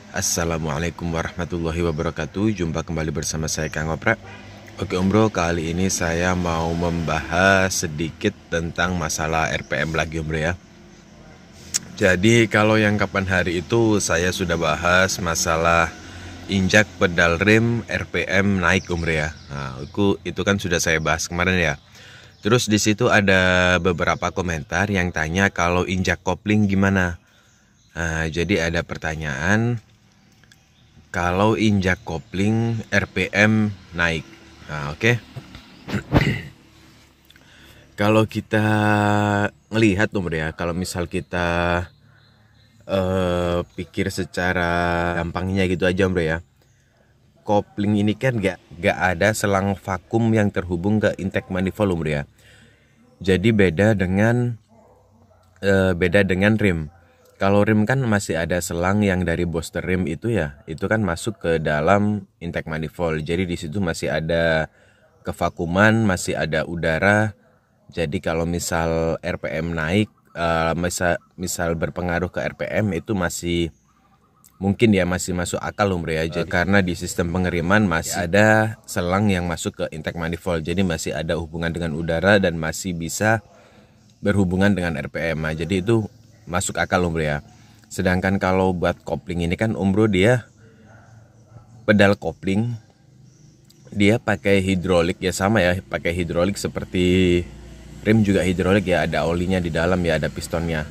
Assalamualaikum warahmatullahi wabarakatuh. Jumpa kembali bersama saya Kang Oprek. Oke Om Bro, kali ini saya mau membahas sedikit tentang masalah RPM lagi Om Bro ya. Jadi kalau yang kapan hari itu saya sudah bahas masalah injak pedal rem RPM naik Om Bro ya. Nah, itu kan sudah saya bahas kemarin ya. Terus di situ ada beberapa komentar yang tanya kalau injak kopling gimana. Nah, jadi ada pertanyaan kalau injak kopling RPM naik. Nah, oke. Kalau kita ngelihat Om Bro ya, kalau misal kita pikir secara gampangnya gitu aja Om Bro ya. Kopling ini kan gak ada selang vakum yang terhubung ke intake manifold Om Bro ya. Jadi beda dengan rim. Kalau rim kan masih ada selang yang dari booster rim itu ya, itu kan masuk ke dalam intake manifold. Jadi di situ masih ada kevakuman, masih ada udara. Jadi kalau misal RPM naik, misal berpengaruh ke RPM itu masih mungkin ya masih masuk akal Om Bro ya. Jadi, karena di sistem pengeriman masih ada selang yang masuk ke intake manifold. Jadi masih ada hubungan dengan udara dan masih bisa berhubungan dengan RPM. Nah, jadi itu masuk akal Om Bro ya. Sedangkan kalau buat kopling ini kan Om Bro dia pedal kopling dia pakai hidrolik ya, sama ya, pakai hidrolik seperti rim juga hidrolik ya, ada olinya di dalam ya, ada pistonnya.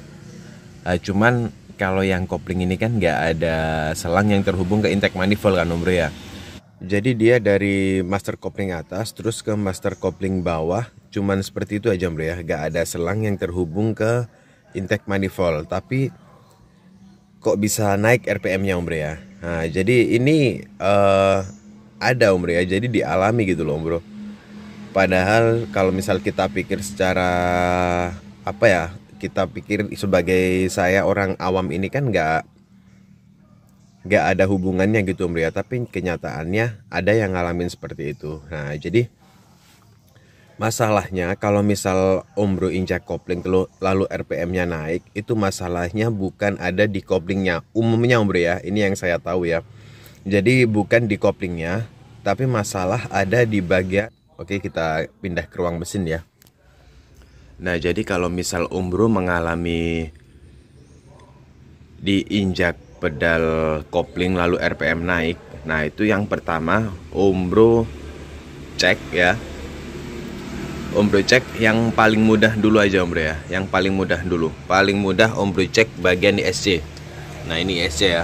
Nah, cuman kalau yang kopling ini kan nggak ada selang yang terhubung ke intake manifold kan Om Bro ya. Jadi dia dari master kopling atas terus ke master kopling bawah, cuman seperti itu aja Om Bro ya, nggak ada selang yang terhubung ke intake manifold. Tapi kok bisa naik RPM-nya Om Bro ya. Nah, jadi ini ada Om Bro ya, jadi dialami gitu loh Om Bro. Padahal kalau misal kita pikir secara apa ya, kita pikir sebagai saya orang awam ini kan nggak ada hubungannya gitu Om Bro ya. Tapi kenyataannya ada yang ngalamin seperti itu. Nah, jadi masalahnya kalau misal Om Bro injak kopling lalu RPM-nya naik, itu masalahnya bukan ada di koplingnya. Umumnya Om Bro ya, ini yang saya tahu ya. Jadi bukan di koplingnya, tapi masalah ada di bagian. Oke, kita pindah ke ruang mesin ya. Nah, jadi kalau misal Om Bro mengalami diinjak pedal kopling lalu RPM naik, nah itu yang pertama Om Bro cek ya. Om Bro cek yang paling mudah dulu aja Om Bro ya. Yang paling mudah dulu. Paling mudah Om Bro cek bagian ISC. Nah, ini ISC ya.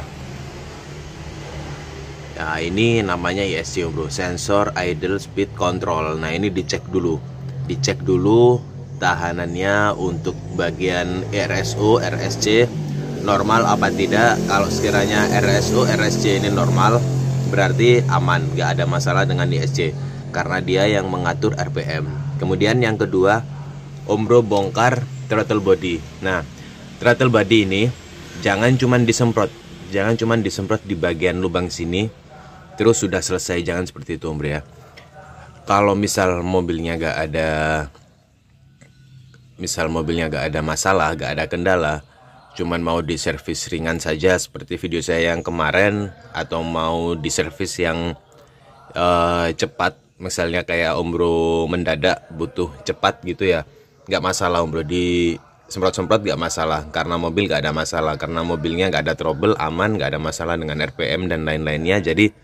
Ya, ini namanya ISC Om Bro, Sensor Idle Speed Control. Nah, ini dicek dulu. Dicek dulu tahanannya untuk bagian RSO, RSC normal apa tidak. Kalau sekiranya RSO, RSC ini normal, berarti aman, nggak ada masalah dengan ISC karena dia yang mengatur RPM. Kemudian yang kedua, Om Bro bongkar throttle body. Nah, throttle body ini jangan cuman disemprot. Jangan cuman disemprot di bagian lubang sini terus sudah selesai, jangan seperti itu Om Bro ya. Kalau misal mobilnya gak ada masalah, gak ada kendala, cuman mau diservis ringan saja seperti video saya yang kemarin, atau mau diservis yang cepat, misalnya kayak Om Bro mendadak butuh cepat gitu ya, nggak masalah Om Bro, di semprot-semprot nggak masalah, karena mobil nggak ada masalah, karena mobilnya nggak ada trouble, aman, nggak ada masalah dengan RPM dan lain-lainnya. Jadi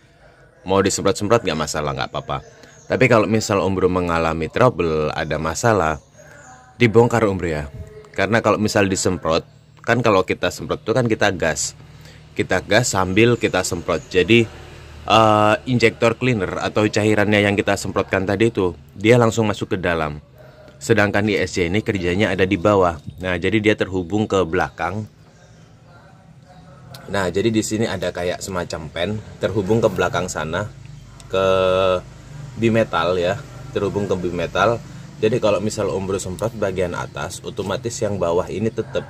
mau disemprot-semprot nggak masalah, nggak apa-apa. Tapi kalau misal Om Bro mengalami trouble, ada masalah, dibongkar Om Bro ya. Karena kalau misal disemprot, kan kalau kita semprot itu kan kita gas sambil kita semprot. Jadi injektor cleaner atau cairannya yang kita semprotkan tadi itu dia langsung masuk ke dalam. Sedangkan ISC ini kerjanya ada di bawah. Nah, jadi dia terhubung ke belakang. Nah, jadi di sini ada kayak semacam pen terhubung ke belakang sana, ke bimetal ya, terhubung ke bimetal. Jadi kalau misal Om Bro semprot bagian atas, otomatis yang bawah ini tetap.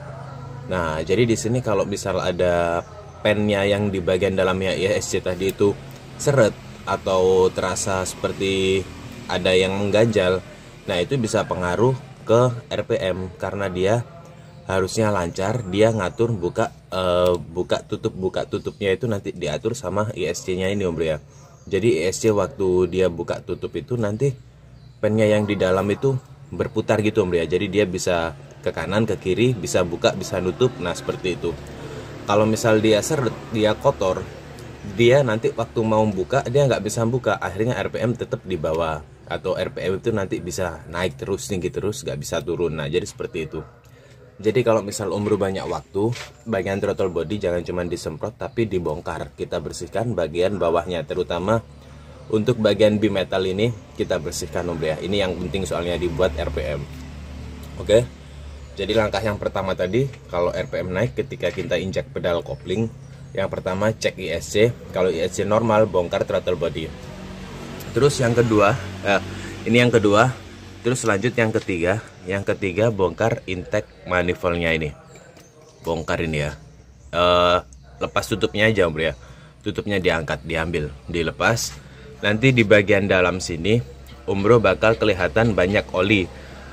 Nah, jadi di sini kalau misal ada pennya yang di bagian dalamnya ISC tadi itu seret atau terasa seperti ada yang mengganjal, nah itu bisa pengaruh ke RPM karena dia harusnya lancar. Dia ngatur buka tutupnya itu nanti diatur sama ISC-nya ini Om Bro ya. Jadi ISC waktu dia buka tutup itu nanti pennya yang di dalam itu berputar gitu Om Bro ya. Jadi dia bisa ke kanan ke kiri, bisa buka bisa nutup. Nah seperti itu. Kalau misal dia seret, dia kotor, dia nanti waktu mau buka dia nggak bisa buka, akhirnya RPM tetap di bawah, atau RPM itu nanti bisa naik terus tinggi terus, nggak bisa turun. Nah jadi seperti itu. Jadi kalau misal Om Bro banyak waktu, bagian throttle body jangan cuma disemprot tapi dibongkar. Kita bersihkan bagian bawahnya, terutama untuk bagian bimetal ini kita bersihkan Om Bro ya. Ini yang penting soalnya dibuat RPM. Oke. Jadi langkah yang pertama tadi, kalau RPM naik ketika kita injak pedal kopling, yang pertama cek ISC. Kalau ISC normal, bongkar throttle body. Terus yang kedua, ini yang kedua. Terus lanjut yang ketiga. Yang ketiga bongkar intake manifoldnya ini. Bongkar ini ya. Lepas tutupnya aja Om Bro ya. Tutupnya diangkat, diambil, dilepas. Nanti di bagian dalam sini Om Bro bakal kelihatan banyak oli.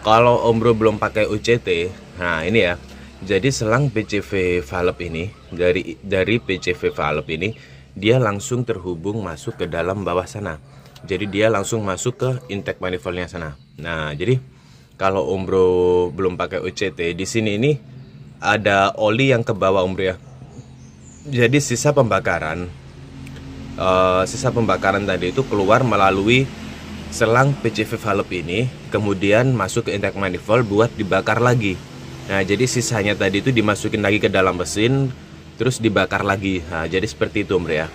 Kalau Om Bro belum pakai UCT, nah ini ya. Jadi selang PCV valve ini, dari PCV valve ini dia langsung terhubung masuk ke dalam bawah sana. Jadi dia langsung masuk ke intake manifoldnya sana. Nah, jadi kalau Om Bro belum pakai UCT, di sini ini ada oli yang ke bawah Om Bro ya. Jadi sisa pembakaran tadi itu keluar melalui selang PCV valve ini, kemudian masuk ke intake manifold buat dibakar lagi. Nah jadi sisanya tadi itu dimasukin lagi ke dalam mesin, terus dibakar lagi. Nah jadi seperti itu Om Bro ya.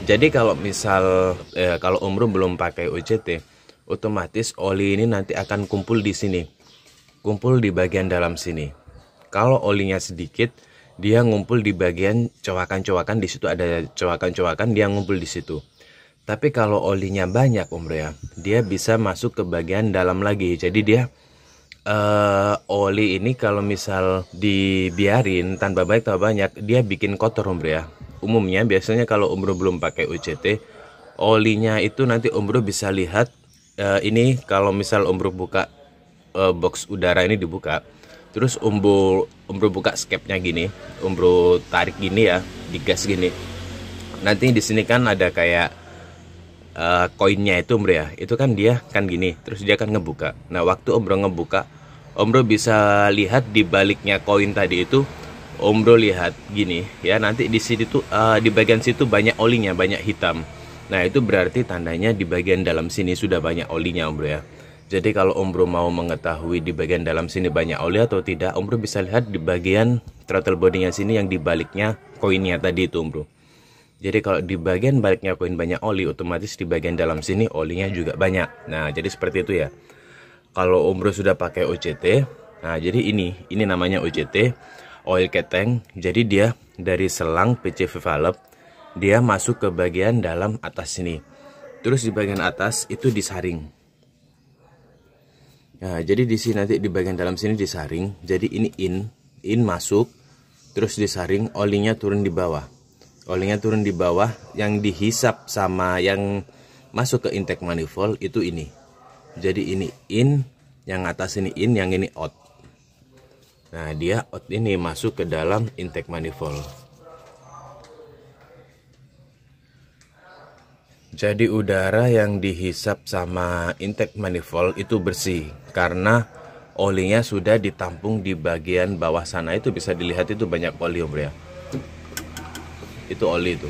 Jadi kalau misal kalau Om Bro belum pakai OCT, otomatis oli ini nanti akan kumpul di sini, kumpul di bagian dalam sini. Kalau olinya sedikit, dia ngumpul di bagian cowakan-cowakan. Di situ ada cowakan-cowakan, dia ngumpul di situ. Tapi kalau olinya banyak Om Bro ya, dia bisa masuk ke bagian dalam lagi. Jadi dia oli ini kalau misal dibiarin tanpa baik tanpa banyak, dia bikin kotor Om Bro ya. Umumnya biasanya kalau Om Bro belum pakai UCT, olinya itu nanti Om Bro bisa lihat ini kalau misal Om Bro buka box udara ini dibuka, terus Om Bro buka skepnya gini, Om Bro tarik gini ya, digas gini. Nanti di sini kan ada kayak koinnya itu Om Bro ya, itu kan dia kan gini, terus dia kan ngebuka. Nah waktu Om Bro ngebuka, Om Bro bisa lihat di baliknya koin tadi itu, Om Bro lihat gini ya, nanti di sini tuh di bagian situ banyak olinya, banyak hitam. Nah itu berarti tandanya di bagian dalam sini sudah banyak olinya Om Bro ya. Jadi kalau Om Bro mau mengetahui di bagian dalam sini banyak oli atau tidak, Om Bro bisa lihat di bagian throttle body-nya sini yang di baliknya koinnya tadi itu Om Bro. Jadi kalau di bagian baliknya koin banyak oli, otomatis di bagian dalam sini olinya juga banyak. Nah, jadi seperti itu ya. Kalau Om Bro sudah pakai OCT, nah jadi ini namanya OCT, oil keteng. Jadi dia dari selang PCV valve, dia masuk ke bagian dalam atas sini. Terus di bagian atas itu disaring. Nah, jadi di sini nanti di bagian dalam sini disaring. Jadi ini in masuk, terus disaring, olinya turun di bawah. Olinya turun di bawah, yang dihisap sama yang masuk ke intake manifold itu ini. Jadi ini in, yang atas ini in, yang ini out. Nah dia out ini masuk ke dalam intake manifold. Jadi udara yang dihisap sama intake manifold itu bersih, karena olinya sudah ditampung di bagian bawah sana. Itu bisa dilihat itu banyak oli Om Bro ya. Itu oli itu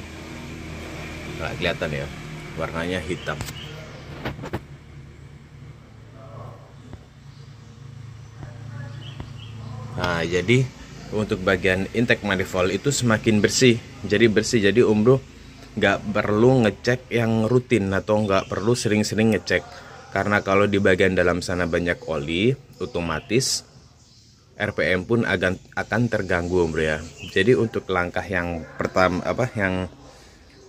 nggak kelihatan ya, warnanya hitam. Nah jadi untuk bagian intake manifold itu semakin bersih, jadi Om Bro nggak perlu ngecek yang rutin atau nggak perlu sering-sering ngecek, karena kalau di bagian dalam sana banyak oli, otomatis RPM pun akan terganggu Om Bro ya. Jadi untuk langkah yang pertama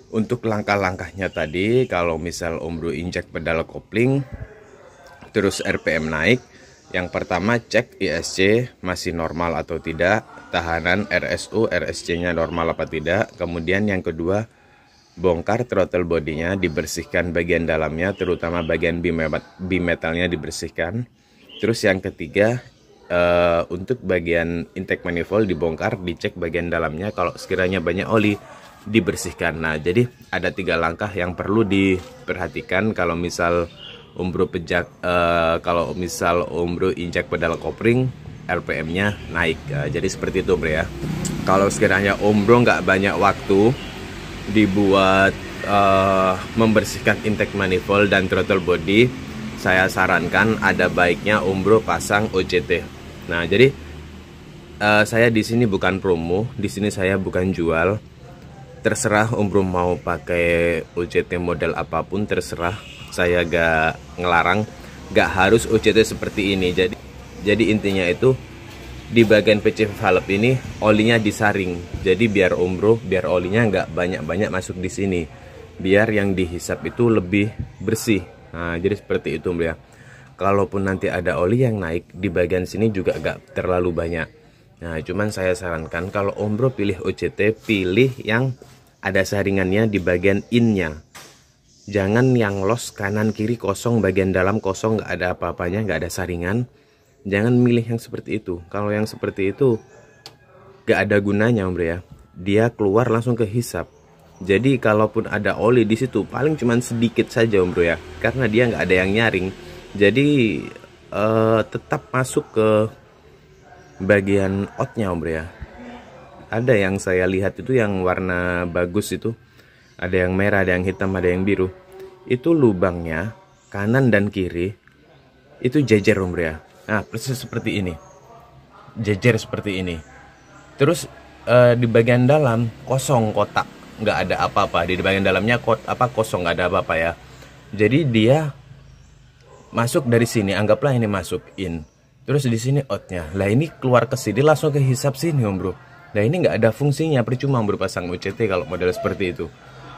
untuk langkah-langkahnya tadi, kalau misal Om Bro injek pedal kopling terus RPM naik, yang pertama cek ISC masih normal atau tidak, tahanan RSU RSC-nya normal apa tidak. Kemudian yang kedua, bongkar throttle bodinya, dibersihkan bagian dalamnya, terutama bagian bimetalnya dibersihkan. Terus yang ketiga, untuk bagian intake manifold dibongkar, dicek bagian dalamnya, kalau sekiranya banyak oli dibersihkan. Nah, jadi ada 3 langkah yang perlu diperhatikan kalau misal Umbro pejak, kalau misal Umbro injek pedal kopling, RPM-nya naik. Jadi seperti itu bro ya. Kalau sekiranya Umbro nggak banyak waktu dibuat membersihkan intake manifold dan throttle body, saya sarankan ada baiknya Umbro pasang OJT. Nah, jadi saya di sini bukan promo, di sini saya bukan jual. Terserah Umbro mau pakai OJT model apapun, terserah. Saya gak ngelarang, gak harus OJT seperti ini. Jadi intinya itu di bagian PC valve ini olinya disaring. Jadi biar Umbro, biar olinya nggak banyak-banyak masuk di sini. Biar yang dihisap itu lebih bersih. Nah, jadi seperti itu ya. Kalaupun nanti ada oli yang naik di bagian sini juga gak terlalu banyak. Nah, cuman saya sarankan kalau Umbro pilih OJT, pilih yang ada saringannya di bagian in-nya. Jangan yang los kanan kiri kosong, bagian dalam kosong, gak ada apa-apanya, gak ada saringan. Jangan milih yang seperti itu. Kalau yang seperti itu gak ada gunanya Umbro ya. Dia keluar langsung ke hisap. Jadi kalaupun ada oli di situ paling cuman sedikit saja Umbro ya, karena dia nggak ada yang nyaring. Jadi tetap masuk ke bagian outnya Umbro ya. Ada yang saya lihat itu yang warna bagus itu, ada yang merah, ada yang hitam, ada yang biru. Itu lubangnya kanan dan kiri itu jejer Umbro ya. Nah, persis seperti ini, jejer seperti ini. Terus di bagian dalam kosong, kotak, nggak ada apa-apa. Di bagian dalamnya kosong, nggak ada apa-apa ya. Jadi dia masuk dari sini, anggaplah ini masuk in, terus di sini outnya. Lah ini keluar ke sini langsung ke hisap sini Umbro. Nah ini nggak ada fungsinya, percuma Umbro pasang OJT kalau model seperti itu.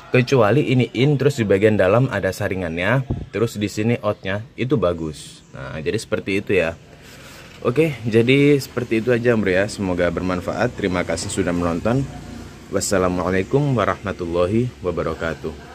Kecuali ini in, terus di bagian dalam ada saringannya, terus di sini outnya, itu bagus. Nah jadi seperti itu ya. Oke, jadi seperti itu aja Umbro ya. Semoga bermanfaat. Terima kasih sudah menonton. Wassalamualaikum warahmatullahi wabarakatuh.